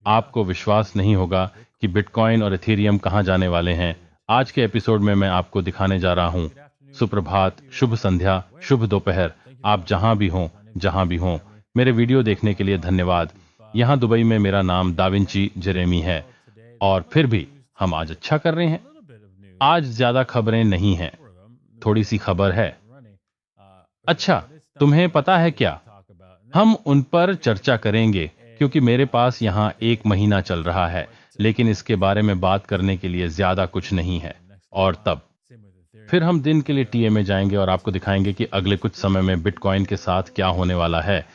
आपको विश्वास नहीं होगा कि बिटकॉइन और एथेरियम कहाँ जाने वाले हैं। आज के एपिसोड में मैं आपको दिखाने जा रहा हूँ। सुप्रभात, शुभ संध्या, शुभ दोपहर। आप जहाँ भी हों, मेरे वीडियो देखने के लिए धन्यवाद। यहाँ दुबई में मेरा नाम दाविंची जेरेमी है और फिर भी हम आज अच्छा कर रहे हैं। आज ज्यादा खबरें नहीं हैं, थोड़ी सी खबर है। अच्छा, तुम्हें पता है क्या? हम उन पर चर्चा करेंगे क्योंकि मेरे पास यहाँ 1 महीना चल रहा है, लेकिन इसके बारे में बात करने के लिए ज्यादा कुछ नहीं है। और तब फिर हम दिन के लिए टीए में जाएंगे और आपको दिखाएंगे कि अगले कुछ समय में बिटकॉइन के साथ क्या होने वाला है।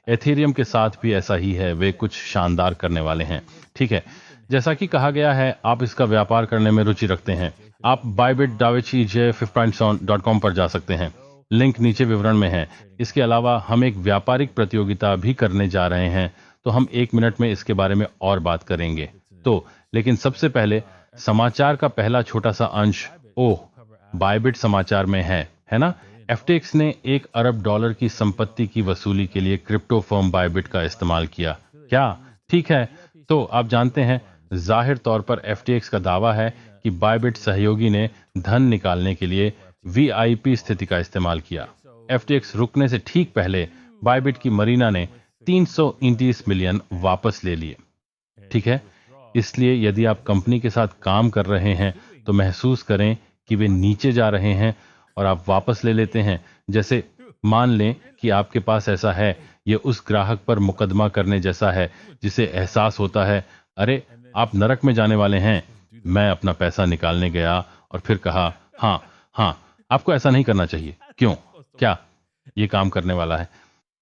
एथेरियम के साथ भी ऐसा ही है, वे कुछ शानदार करने वाले हैं। ठीक है, जैसा कि कहा गया है, आप इसका व्यापार करने में रुचि रखते हैं। आप बाइबिट दाविची j5.com पर जा सकते हैं, लिंक नीचे विवरण में है। इसके अलावा हम एक व्यापारिक प्रतियोगिता भी करने जा रहे हैं, तो हम 1 मिनट में इसके बारे में और बात करेंगे। तो लेकिन सबसे पहले समाचार का पहला छोटा सा अंश बाइबिट समाचार में है ना? एफटीएक्स ने $1 अरब की संपत्ति की वसूली के लिए क्रिप्टो फर्म बाइबिट का इस्तेमाल किया। क्या? ठीक है, तो आप जानते हैं, जाहिर तौर पर एफटीएक्स का दावा है कि बाइबिट सहयोगी ने धन निकालने के लिए वीआईपी स्थिति का इस्तेमाल किया। एफटीएक्स रुकने से ठीक पहले बाइबिट की मरीना ने 329 मिलियन वापस ले लिए। ठीक है, इसलिए यदि आप कंपनी के साथ काम कर रहे हैं तो महसूस करें कि वे नीचे जा रहे हैं और आप वापस ले लेते हैं। जैसे मान लें कि आपके पास ऐसा है, यह उस ग्राहक पर मुकदमा करने जैसा है जिसे एहसास होता है, अरे आप नरक में जाने वाले हैं। मैं अपना पैसा निकालने गया और फिर कहा, हाँ हाँ, आपको ऐसा नहीं करना चाहिए। क्यों? क्या ये काम करने वाला है?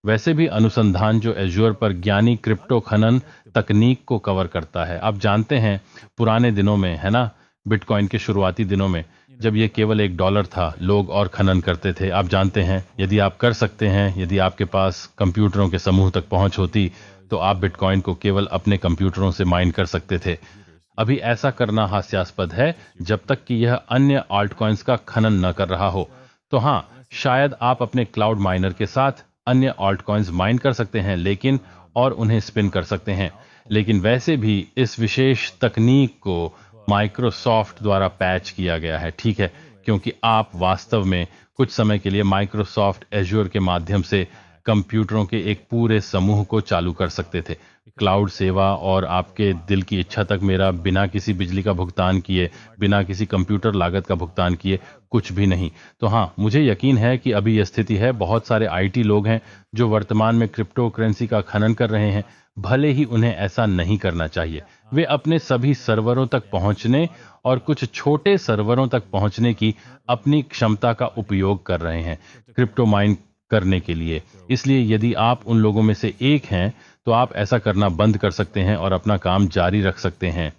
वैसे भी अनुसंधान जो एज्योर पर ज्ञानी क्रिप्टो खनन तकनीक को कवर करता है। आप जानते हैं, पुराने दिनों में, है ना, बिटकॉइन के शुरुआती दिनों में, जब ये केवल $1 था, लोग और खनन करते थे। आप जानते हैं, यदि आप कर सकते हैं, यदि आपके पास कंप्यूटरों के समूह तक पहुंच होती, तो आप बिटकॉइन को केवल अपने कंप्यूटरों से माइन कर सकते थे। अभी ऐसा करना हास्यास्पद है जब तक कि यह अन्य आल्ट कॉइन्स का खनन न कर रहा हो। तो हाँ, शायद आप अपने क्लाउड माइनर के साथ अन्य आल्ट कॉइन्स माइन कर सकते हैं, लेकिन और उन्हें स्पिन कर सकते हैं। लेकिन वैसे भी इस विशेष तकनीक को माइक्रोसॉफ्ट द्वारा पैच किया गया है। ठीक है, क्योंकि आप वास्तव में कुछ समय के लिए माइक्रोसॉफ्ट एज्योर के माध्यम से कंप्यूटरों के एक पूरे समूह को चालू कर सकते थे। क्लाउड सेवा और आपके दिल की इच्छा तक मेरा बिना किसी बिजली का भुगतान किए, बिना किसी कंप्यूटर लागत का भुगतान किए कुछ भी नहीं। तो हाँ, मुझे यकीन है कि अभी यह स्थिति है। बहुत सारे आईटी लोग हैं जो वर्तमान में क्रिप्टो करेंसी का खनन कर रहे हैं, भले ही उन्हें ऐसा नहीं करना चाहिए। वे अपने सभी सर्वरों तक पहुंचने और कुछ छोटे सर्वरों तक पहुंचने की अपनी क्षमता का उपयोग कर रहे हैं क्रिप्टो माइन करने के लिए। इसलिए यदि आप उन लोगों में से एक हैं, तो आप ऐसा करना बंद कर सकते हैं और अपना काम जारी रख सकते हैं।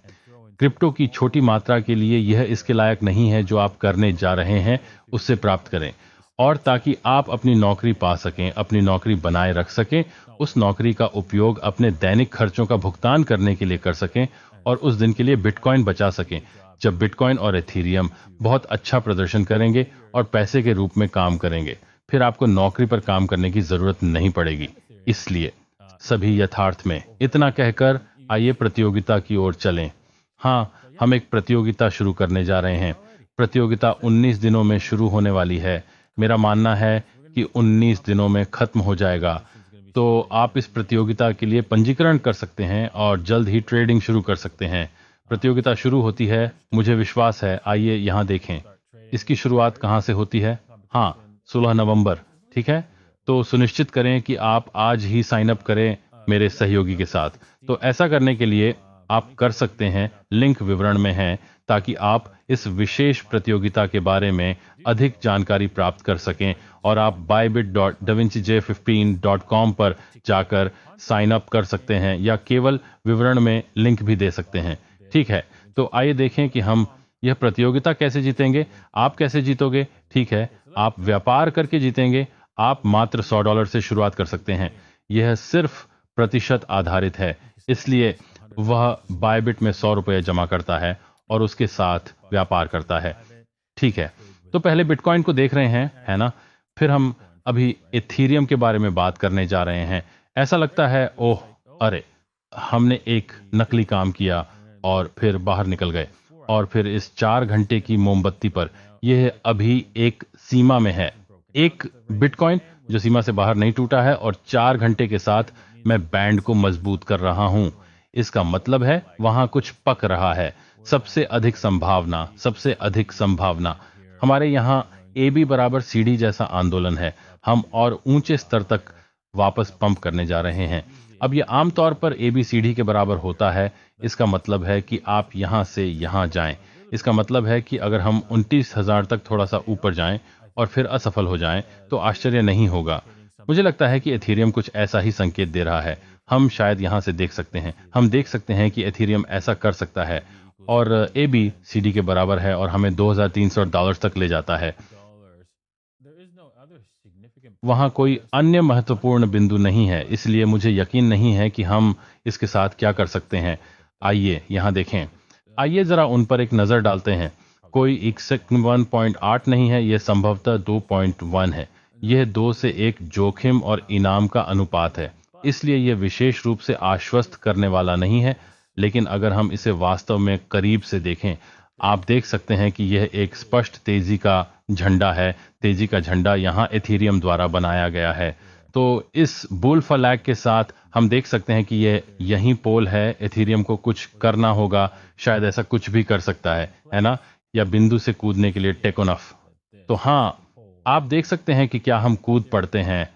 क्रिप्टो की छोटी मात्रा के लिए यह इसके लायक नहीं है जो आप करने जा रहे हैं उससे प्राप्त करें। और ताकि आप अपनी नौकरी पा सकें, अपनी नौकरी बनाए रख सकें, उस नौकरी का उपयोग अपने दैनिक खर्चों का भुगतान करने के लिए कर सकें और उस दिन के लिए बिटकॉइन बचा सकें जब बिटकॉइन और एथेरियम बहुत अच्छा प्रदर्शन करेंगे और पैसे के रूप में काम करेंगे। फिर आपको नौकरी पर काम करने की जरूरत नहीं पड़ेगी। इसलिए सभी यथार्थ में इतना कहकर आइए प्रतियोगिता की ओर चलें। हाँ, हम एक प्रतियोगिता शुरू करने जा रहे हैं। प्रतियोगिता 19 दिनों में शुरू होने वाली है। मेरा मानना है कि 19 दिनों में खत्म हो जाएगा। तो आप इस प्रतियोगिता के लिए पंजीकरण कर सकते हैं और जल्द ही ट्रेडिंग शुरू कर सकते हैं। प्रतियोगिता शुरू होती है, मुझे विश्वास है। आइए यहाँ देखें, इसकी शुरुआत कहाँ से होती है। हाँ, 16 नवंबर। ठीक है, तो सुनिश्चित करें कि आप आज ही साइन अप करें मेरे सहयोगी के साथ। तो ऐसा करने के लिए आप कर सकते हैं, लिंक विवरण में है, ताकि आप इस विशेष प्रतियोगिता के बारे में अधिक जानकारी प्राप्त कर सकें और आप bybit.davinci15.com पर जाकर साइन अप कर सकते हैं या केवल विवरण में लिंक भी दे सकते हैं। ठीक है, तो आइए देखें कि हम यह प्रतियोगिता कैसे जीतेंगे। आप कैसे जीतोगे? ठीक है, आप व्यापार करके जीतेंगे। आप मात्र $100 से शुरुआत कर सकते हैं। यह सिर्फ प्रतिशत आधारित है, इसलिए वह बायबिट में ₹100 जमा करता है और उसके साथ व्यापार करता है। ठीक है, तो पहले बिटकॉइन को देख रहे हैं, है ना? फिर हम अभी इथीरियम के बारे में बात करने जा रहे हैं। ऐसा लगता है, ओह, अरे हमने एक नकली काम किया और फिर बाहर निकल गए। और फिर इस 4 घंटे की मोमबत्ती पर यह अभी एक सीमा में है। एक बिटकॉइन जो सीमा से बाहर नहीं टूटा है, और 4 घंटे के साथ मैं बैंड को मजबूत कर रहा हूं। इसका मतलब है वहां कुछ पक रहा है। सबसे अधिक संभावना, सबसे अधिक संभावना। हमारे यहाँ AB बराबर CD जैसा आंदोलन है। हम और ऊंचे स्तर तक वापस पंप करने जा रहे हैं। अब यह आमतौर पर ABCD के बराबर होता है। इसका मतलब है कि आप यहां से यहां जाएं। इसका मतलब है कि अगर हम 29,000 तक थोड़ा सा ऊपर जाएं और फिर असफल हो जाएं तो आश्चर्य नहीं होगा। मुझे लगता है कि एथेरियम कुछ ऐसा ही संकेत दे रहा है। हम शायद यहां से देख सकते हैं, हम देख सकते हैं कि एथेरियम ऐसा कर सकता है और ABCD के बराबर है और हमें $2,300 तक ले जाता है। वहां कोई अन्य महत्वपूर्ण बिंदु नहीं है, इसलिए मुझे यकीन नहीं है कि हम इसके साथ क्या कर सकते हैं। आइए यहां देखें। आइए जरा उन पर एक नजर डालते हैं। कोई 1.8 नहीं है, यह संभवतः 2.1 है। यह 2 से 1 जोखिम और इनाम का अनुपात है, इसलिए यह विशेष रूप से आश्वस्त करने वाला नहीं है। लेकिन अगर हम इसे वास्तव में करीब से देखें, आप देख सकते हैं कि यह एक स्पष्ट तेजी का झंडा है। तेजी का झंडा यहाँ एथेरियम द्वारा बनाया गया है। तो इस बुल फ्लैग के साथ हम देख सकते हैं कि यह यही पोल है। एथेरियम को कुछ करना होगा, शायद ऐसा कुछ भी कर सकता है ना? या बिंदु से कूदने के लिए टेक ऑफ। तो हाँ, आप देख सकते हैं कि क्या हम कूद पड़ते हैं।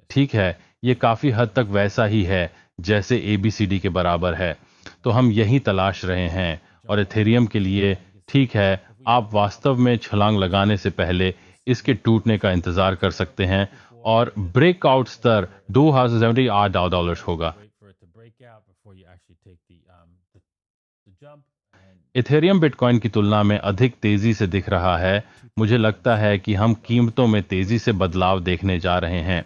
ठीक है, ये काफी हद तक वैसा ही है जैसे ABCD के बराबर है। तो हम यही तलाश रहे हैं। और एथेरियम के लिए ठीक है, आप वास्तव में छलांग लगाने से पहले इसके टूटने का इंतजार कर सकते हैं और ब्रेकआउट स्तर $2,078 होगा। इथेरियम बिटकॉइन की तुलना में अधिक तेजी से दिख रहा है। मुझे लगता है कि हम कीमतों में तेजी से बदलाव देखने जा रहे हैं।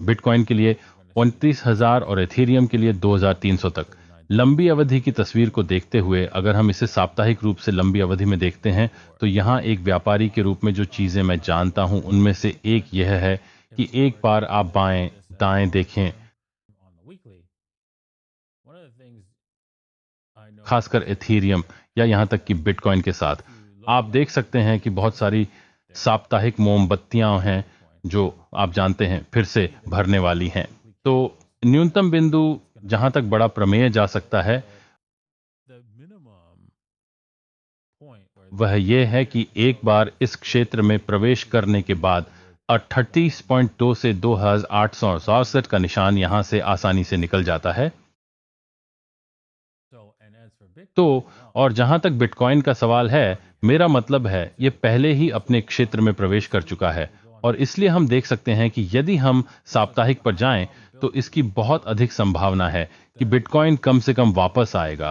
बिटकॉइन के लिए 29,000 और एथेरियम के लिए 2,300 तक। लंबी अवधि की तस्वीर को देखते हुए, अगर हम इसे साप्ताहिक रूप से लंबी अवधि में देखते हैं, तो यहाँ एक व्यापारी के रूप में जो चीजें मैं जानता हूं उनमें से एक यह है कि एक बार आप बाएं दाएं देखें, खासकर एथेरियम या यहां तक कि बिटकॉइन के साथ, आप देख सकते हैं कि बहुत सारी साप्ताहिक मोमबत्तियां हैं जो आप जानते हैं फिर से भरने वाली हैं। तो न्यूनतम बिंदु जहां तक बड़ा प्रमेय जा सकता है वह यह है कि एक बार इस क्षेत्र में प्रवेश करने के बाद 38.2 से 2,867 का निशान यहां से आसानी से निकल जाता है। तो और जहां तक बिटकॉइन का सवाल है, मेरा मतलब है यह पहले ही अपने क्षेत्र में प्रवेश कर चुका है और इसलिए हम देख सकते हैं कि यदि हम साप्ताहिक पर जाएं तो इसकी बहुत अधिक संभावना है कि बिटकॉइन कम से कम वापस आएगा।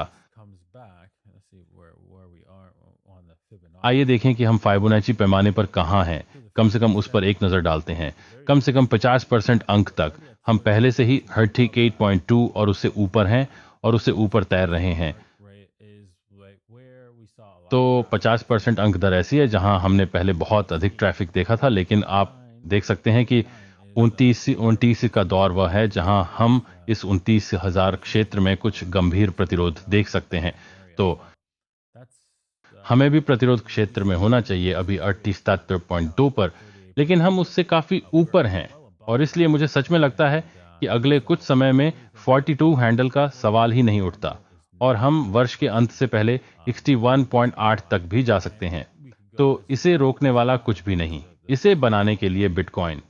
आइए देखें कि हम फाइबोनाची पैमाने पर कहां हैं। कम से कम उस पर एक नजर डालते हैं। कम से कम 50% अंक तक हम पहले से ही 38.2 और उससे ऊपर हैं और उससे ऊपर तैर रहे हैं। तो 50% अंक दर ऐसी है जहां हमने पहले बहुत अधिक ट्रैफिक देखा था, लेकिन आप देख सकते हैं कि 29 का दौर वह है जहां हम इस 29,000 क्षेत्र में कुछ गंभीर प्रतिरोध देख सकते हैं। तो हमें भी प्रतिरोध क्षेत्र में होना चाहिए अभी 38.2 पर, लेकिन हम उससे काफी ऊपर हैं और इसलिए मुझे सच में लगता है कि अगले कुछ समय में 42 हैंडल का सवाल ही नहीं उठता और हम वर्ष के अंत से पहले 61.8 तक भी जा सकते हैं। तो इसे रोकने वाला कुछ भी नहीं, इसे बनाने के लिए बिटकॉइन।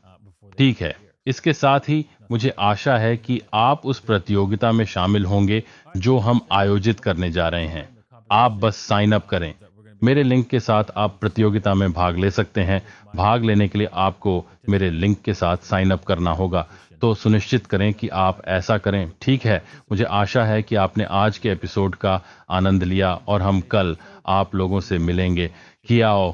ठीक है, इसके साथ ही मुझे आशा है कि आप उस प्रतियोगिता में शामिल होंगे जो हम आयोजित करने जा रहे हैं। आप बस साइन अप करें। मेरे लिंक के साथ आप प्रतियोगिता में भाग ले सकते हैं। भाग लेने के लिए आपको मेरे लिंक के साथ साइन अप करना होगा। तो सुनिश्चित करें कि आप ऐसा करें। ठीक है, मुझे आशा है कि आपने आज के एपिसोड का आनंद लिया और हम कल आप लोगों से मिलेंगे। कियाओ।